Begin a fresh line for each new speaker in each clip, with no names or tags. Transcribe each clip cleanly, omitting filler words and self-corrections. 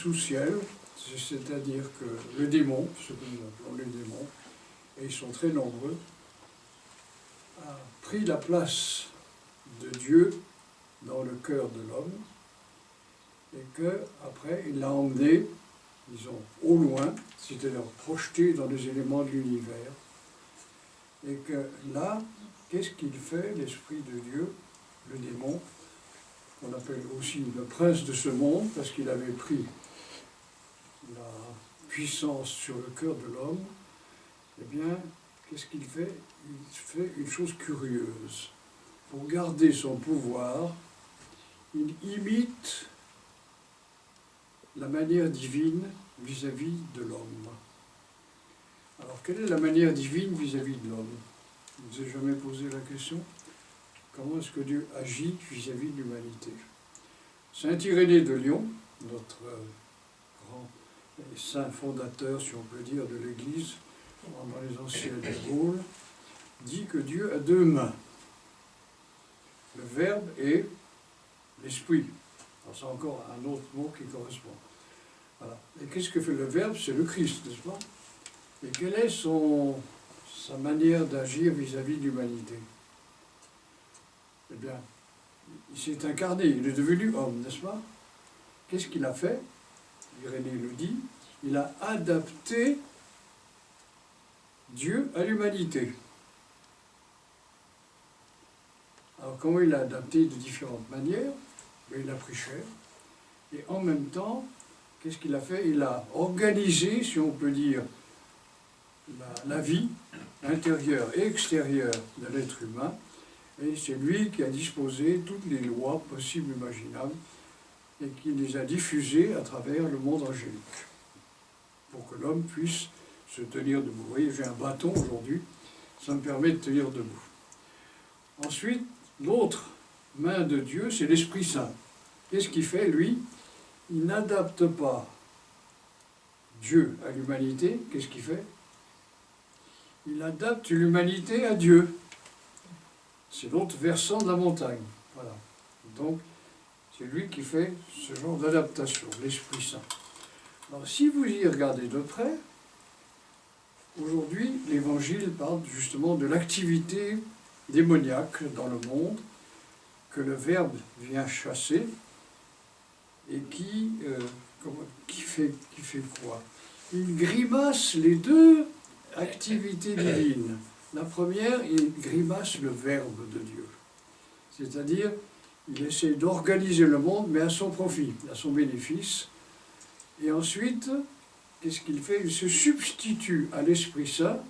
sous-ciel, c'est-à-dire que le démon, ce que nous appelons les démons, et ils sont très nombreux, a pris la place de Dieu dans le cœur de l'homme, et qu'après il l'a emmené, disons, au loin, c'est-à-dire projeté dans les éléments de l'univers, et que là, qu'est-ce qu'il fait, l'Esprit de Dieu, le démon, qu'on appelle aussi le prince de ce monde, parce qu'il avait pris la puissance sur le cœur de l'homme, eh bien, qu'est-ce qu'il fait? Il fait une chose curieuse. Pour garder son pouvoir, il imite la manière divine vis-à-vis de l'homme. Alors, quelle est la manière divine vis-à-vis de l'homme? Je ne vous ai jamais posé la question. Comment est-ce que Dieu agit vis-à-vis de l'humanité? Saint Irénée de Lyon, notre grand et saint fondateur, si on peut dire, de l'Église, dans les anciennes Gaules, dit que Dieu a deux mains, le Verbe et l'Esprit. Alors c'est encore un autre mot qui correspond. Voilà. Et qu'est-ce que fait le Verbe? C'est le Christ, n'est-ce pas? Et quelle est sa manière d'agir vis-à-vis de l'humanité? Eh bien, il s'est incarné, il est devenu homme, n'est-ce pas? Qu'est-ce qu'il a fait? Irénée le dit, il a adapté Dieu à l'humanité. Alors comment il a adapté de différentes manières? Il a pris chair, et en même temps, qu'est-ce qu'il a fait? Il a organisé, si on peut dire, la vie intérieure et extérieure de l'être humain, et c'est lui qui a disposé toutes les lois possibles et imaginables, et qui les a diffusées à travers le monde angélique, pour que l'homme puisse se tenir debout. Vous voyez, j'ai un bâton aujourd'hui, ça me permet de tenir debout. Ensuite, l'autre main de Dieu, c'est l'Esprit Saint. Qu'est-ce qu'il fait, lui? Il n'adapte pas Dieu à l'humanité. Qu'est-ce qu'il fait? Il adapte l'humanité à Dieu. C'est l'autre versant de la montagne. Voilà. Donc, c'est lui qui fait ce genre d'adaptation, l'Esprit Saint. Alors, si vous y regardez de près, aujourd'hui, l'Évangile parle justement de l'activité démoniaque dans le monde, que le Verbe vient chasser, et qui fait quoi? Il grimace les deux activités divines. La première, il grimace le Verbe de Dieu. C'est-à-dire, il essaie d'organiser le monde, mais à son profit, à son bénéfice. Et ensuite, qu'est-ce qu'il fait? Il se substitue à l'Esprit Saint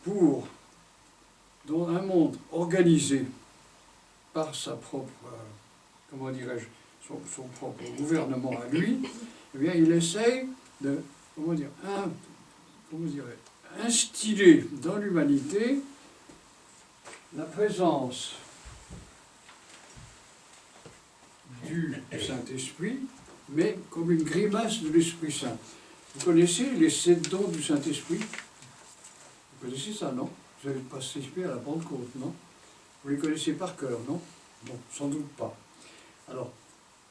pour, dans un monde organisé par sa propre, comment dirais-je, son propre gouvernement à lui, eh bien, il essaye de, instiller dans l'humanité la présence du Saint-Esprit, mais comme une grimace de l'Esprit Saint. Vous connaissez les 7 dons du Saint-Esprit? Vous connaissez ça, non? Vous avez participé à la Pentecôte, non? Vous les connaissez par cœur, non? Bon, sans doute pas. Alors,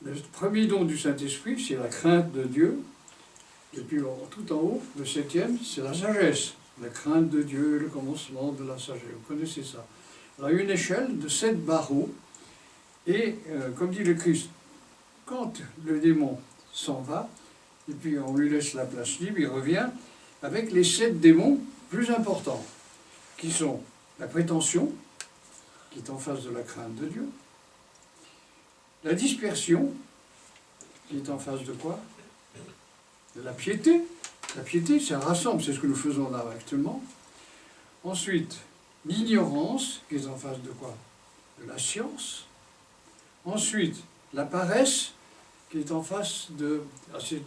le premier don du Saint-Esprit, c'est la crainte de Dieu. Et puis, tout en haut, le 7e, c'est la sagesse. La crainte de Dieu, le commencement de la sagesse. Vous connaissez ça. Alors, il y a une échelle de 7 barreaux. Et, comme dit le Christ, quand le démon s'en va, et puis on lui laisse la place libre, il revient avec les 7 démons plus importants, qui sont la prétention, qui est en face de la crainte de Dieu, la dispersion, qui est en face de quoi? De la piété. La piété, ça rassemble, c'est ce que nous faisons là actuellement. Ensuite, l'ignorance, qui est en face de quoi? De la science. Ensuite, la paresse, qui est en face de... C'est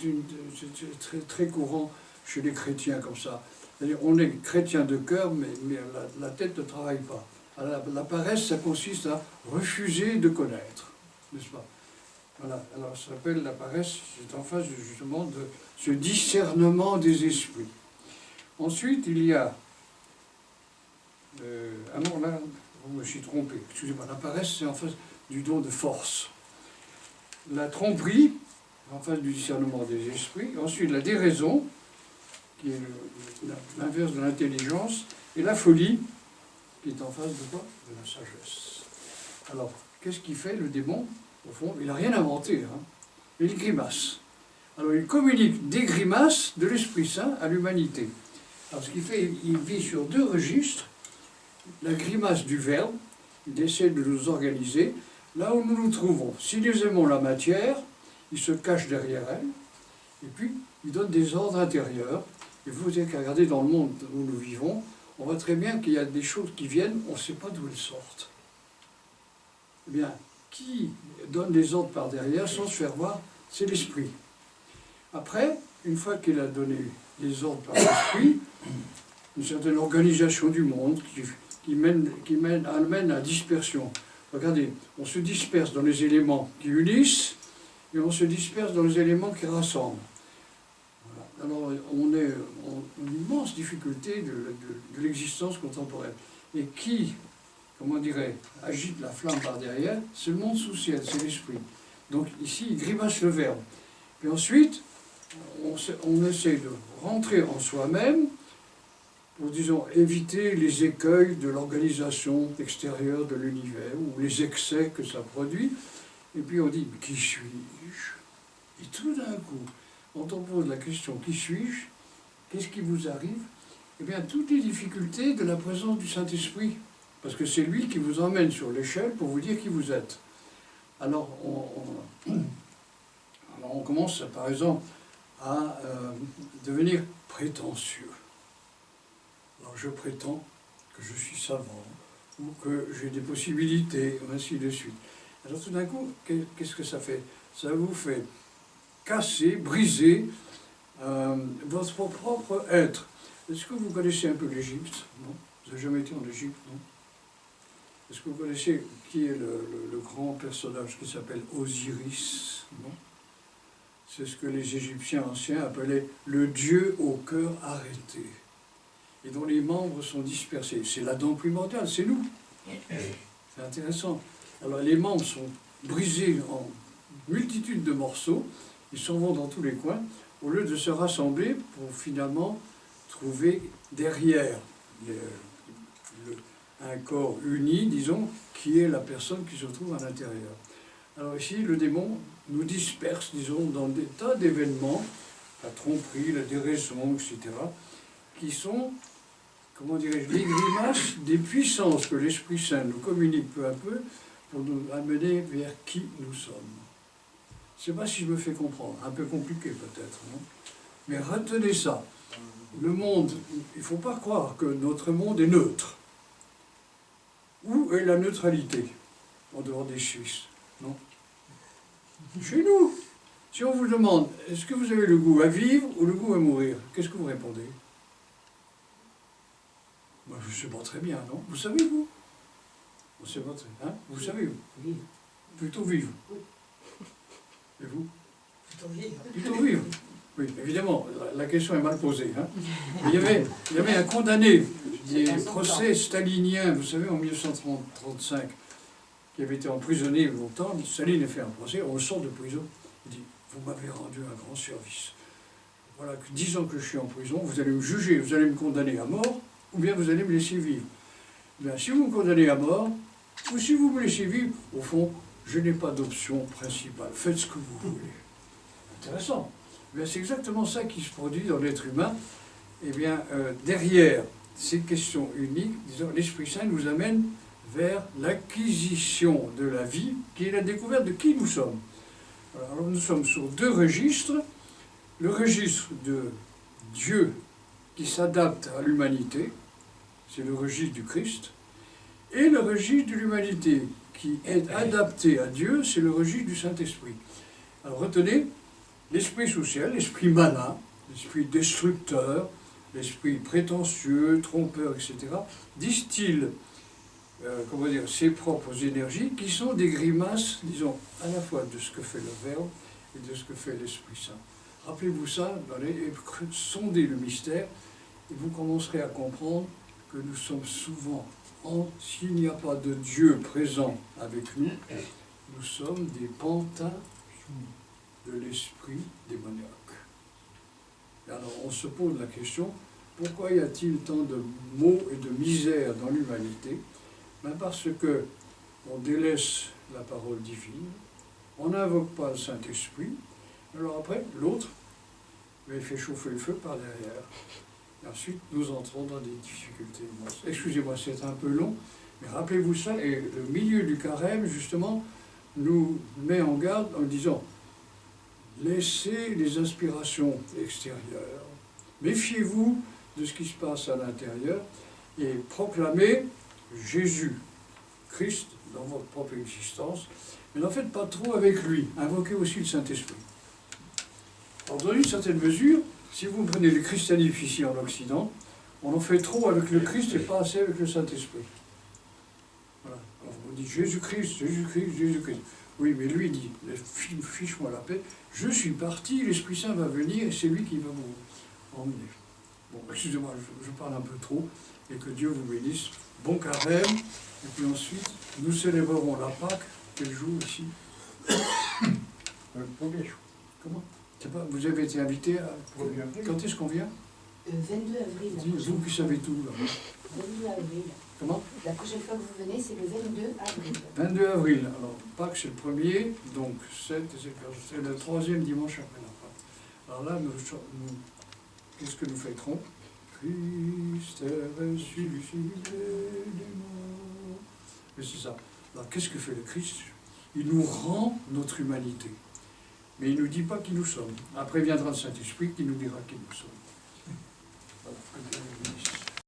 très, très courant chez les chrétiens comme ça. C'est-à-dire, on est chrétien de cœur, mais la tête ne travaille pas. Alors, la paresse, ça consiste à refuser de connaître, n'est-ce pas? Voilà, alors ça s'appelle la paresse, c'est en face justement de ce discernement des esprits. Ensuite, il y a... ah non, là, je me suis trompé, excusez-moi, la paresse, c'est en face du don de force. La tromperie, en face du discernement des esprits. Ensuite, la déraison, qui est l'inverse de l'intelligence, et la folie, qui est en face de quoi? De la sagesse. Alors, qu'est-ce qu'il fait, le démon? Au fond, il n'a rien inventé, hein. Il grimace. Alors, il communique des grimaces de l'Esprit Saint à l'humanité. Alors, ce qu'il fait, il vit sur deux registres. La grimace du Verbe, il essaie de nous organiser là où nous nous trouvons. Si nous aimons la matière, il se cache derrière elle, et puis il donne des ordres intérieurs. Et vous avez qu'à regarder dans le monde où nous vivons, on voit très bien qu'il y a des choses qui viennent, on ne sait pas d'où elles sortent. Eh bien, qui donne les ordres par derrière sans se faire voir? C'est l'esprit. Après, une fois qu'il a donné les ordres par l'esprit, une certaine organisation du monde qui amène à dispersion. Regardez, on se disperse dans les éléments qui unissent et on se disperse dans les éléments qui rassemblent. Voilà. Alors on est en une immense difficulté de l'existence contemporaine. Et qui, comment dirait, agite la flamme par derrière, c'est le monde sous ciel, c'est l'esprit. Donc ici, il grimace le verbe. Puis ensuite, on essaie de rentrer en soi-même pour, disons, éviter les écueils de l'organisation extérieure de l'univers ou les excès que ça produit. Et puis on dit, mais qui suis-je? Et tout d'un coup, quand on pose la question, qui suis-je? Qu'est-ce qui vous arrive? Eh bien, toutes les difficultés de la présence du Saint-Esprit. Parce que c'est lui qui vous emmène sur l'échelle pour vous dire qui vous êtes. Alors, on commence, par exemple, à devenir prétentieux. Alors, je prétends que je suis savant, ou que j'ai des possibilités, ainsi de suite. Alors, tout d'un coup, qu'est-ce que ça fait? Ça vous fait casser, briser votre propre être. Est-ce que vous connaissez un peu l'Égypte? Non? Vous n'avez jamais été en Égypte? Non? Est-ce que vous connaissez qui est le grand personnage qui s'appelle Osiris? Non? C'est ce que les Égyptiens anciens appelaient le dieu au cœur arrêté, et dont les membres sont dispersés. C'est l'Adam primordial, c'est nous. C'est intéressant. Alors les membres sont brisés en multitude de morceaux, ils s'en vont dans tous les coins, au lieu de se rassembler pour finalement trouver derrière un corps uni, disons, qui est la personne qui se trouve à l'intérieur. Alors ici, le démon nous disperse, disons, dans des tas d'événements, la tromperie, la déraison, etc., qui sont, comment dirais-je, les grimaces des puissances que l'Esprit Saint nous communique peu à peu pour nous amener vers qui nous sommes. Je ne sais pas si je me fais comprendre, un peu compliqué peut-être, non? Mais retenez ça, le monde, il ne faut pas croire que notre monde est neutre. Où est la neutralité en dehors des Suisses? Non? Chez nous. Si on vous demande, est-ce que vous avez le goût à vivre ou le goût à mourir? Qu'est-ce que vous répondez? Moi, je ne sais pas très bien, non? Vous savez, vous? On sait pas très bien. Hein? Vous savez, vous? Vivre. Plutôt vivre. Et vous? Plutôt vivre. Plutôt vivre. Oui, évidemment, la question est mal posée. Hein? Il y avait un condamné des procès staliniens, vous savez, en 1935, qui avait été emprisonné longtemps. Staline a fait un procès, on le sort de prison. Il dit, vous m'avez rendu un grand service. Voilà, 10 ans que je suis en prison, vous allez me juger, vous allez me condamner à mort, ou bien vous allez me laisser vivre. Bien, si vous me condamnez à mort, ou si vous me laissez vivre, au fond, je n'ai pas d'option principale. Faites ce que vous voulez. Intéressant. Bien, c'est exactement ça qui se produit dans l'être humain. Eh bien, derrière ces questions uniques, disons, l'Esprit Saint nous amène vers l'acquisition de la vie, qui est la découverte de qui nous sommes. Alors, nous sommes sur deux registres. Le registre de Dieu qui s'adapte à l'humanité, c'est le registre du Christ, et le registre de l'humanité qui est adapté à Dieu, c'est le registre du Saint-Esprit. Alors retenez, l'esprit sous ciel, l'esprit malin, l'esprit destructeur, l'esprit prétentieux, trompeur, etc., distille comment dire, ses propres énergies qui sont des grimaces, disons, à la fois de ce que fait le Verbe et de ce que fait l'Esprit Saint. Rappelez-vous ça, sondez le mystère, et vous commencerez à comprendre que nous sommes souvent, s'il n'y a pas de Dieu présent avec nous, nous sommes des pantins de l'esprit démoniaque. Et alors on se pose la question, pourquoi y a-t-il tant de maux et de misère dans l'humanité? Ben parce que on délaisse la parole divine, on n'invoque pas le Saint-Esprit, alors après, l'autre, il fait chauffer le feu par derrière. Et ensuite, nous entrons dans des difficultés immenses. Excusez-moi, c'est un peu long, mais rappelez-vous ça, et le milieu du carême, justement, nous met en garde en disant, laissez les inspirations extérieures, méfiez-vous de ce qui se passe à l'intérieur, et proclamez Jésus, Christ, dans votre propre existence, mais n'en faites pas trop avec lui, invoquez aussi le Saint-Esprit. Alors, dans une certaine mesure, si vous prenez le christianisme ici en Occident, on en fait trop avec le Christ et pas assez avec le Saint-Esprit. Voilà. Alors, on dit Jésus-Christ, Jésus-Christ, Jésus-Christ. Oui, mais lui dit, fiche-moi la paix, je suis parti, l'Esprit Saint va venir et c'est lui qui va vous emmener. Bon, excusez-moi, je parle un peu trop, et que Dieu vous bénisse. Bon carême, et puis ensuite, nous célébrerons la Pâque. Quel jour ici?
Le premier jour.
Comment? Pas, vous avez été invité à... Quand est-ce qu'on vient?
22 avril.
Vous qui savez tout, là.
22 avril.
Comment?
La prochaine fois que vous venez, c'est le 22 avril.
22 avril. Alors, Pâques, c'est le premier, donc 7, c'est le troisième dimanche après la Pâque. Alors là, qu'est-ce que nous fêterons? Christ est ressuscité des morts. Et c'est ça. Alors, qu'est-ce que fait le Christ? Il nous rend notre humanité. Mais il ne nous dit pas qui nous sommes. Après viendra le Saint-Esprit qui nous dira qui nous sommes. Voilà.